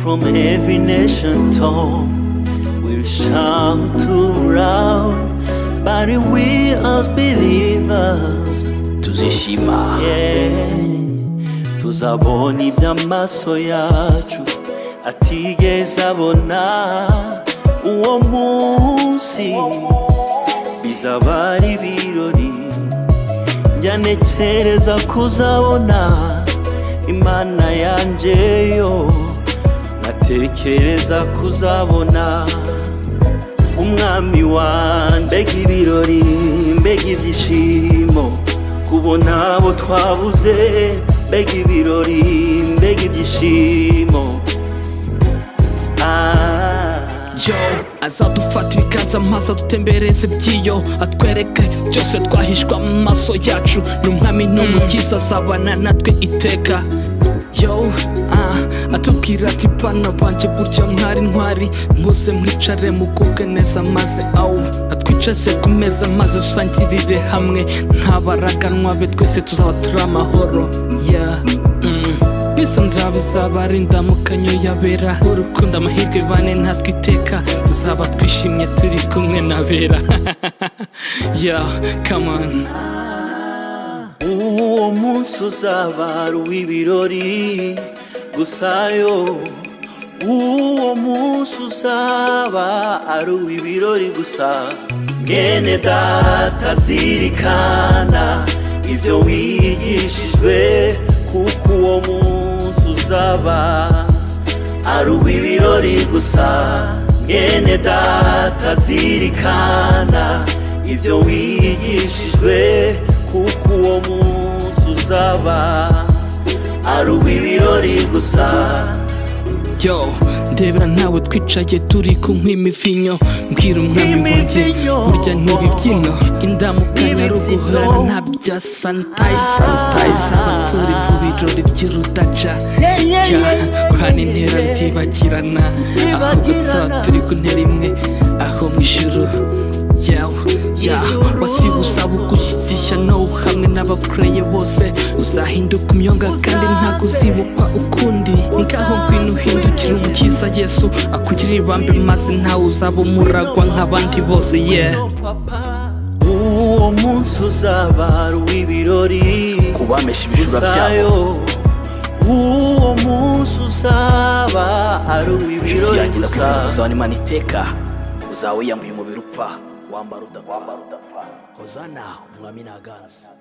from every nation tongue will shout too loud, but we as believers tuzishima, tuzabona iby'amaso yacu atigeze abona. Uwo munsi bizaba ari ibirori, njya ntekereza kuzabona Imana yanje yo, natekereza kuzabona umwami wanjye. Mbega ibirori, mbega ibyishimo kubona abo twabuze. Mbega ibirori, mbega ibyishimo. Yo, azadufata ibiganza maze adutembereze by'iyo, atwereke byose twahishwa amaso yacu. N'umwami n'umukiza azabana natwe iteka. Yo, atubwira ati bana banjye burya mwari ntwari, muze mwicare mugubwe neza maze atwicaze ku meza maze dusangirire hamwe. Nk'abaraganwa be twese tuzaba turi amahoro. Bisa bizaba ari indamukanyo yabera, urukundo amahirwe bane natwe iteka, tuzaba twishimye turi kumwe n'abera. Come on. Uwo munsi uzaba ari uw'ibirori gusa yo, uwo munsi uzaba ari uw'ibirori gusa. Mwene data zirikana ibyo wigishijwe, kuko uwo munsi uzaba ari uw'ibirori gusa. Mwene data zirikana ibyo wigishijwe, kuko uwo munsi uzaba ari uw'ibirori gusa. Yo, ndebera nawe twicaye turi kunywa imivinyo, mbwira umwami wanjye burya ntibibyino, indamukanya ari uguhorana nta bya sanitayiza. Turi ku birori by'urudaca, guhana intera zibagirana, ahubwo tuzaba turi ku ntera imwe aho mu ijuru. Wasibuza bugushyigishya no hamwe n'abakureye bose, uzahinduka umyonga kandi ntabwo uzibukwa ukundi. Ngaho ngwino uhindukire umukiza Yesu akugirira ibambe, maze ntawe uzaba umuragwa nk'abandi bose. Uwo munsi uzaba ari uw'ibirori kubamesha ibishura byabo. Uwo munsi uzaba ari uw'ibirori gusa. Uzabona Imana iteka, uzaba wiyambuye umubiri upfa, wambara udapfa. Hozana umwami naganze.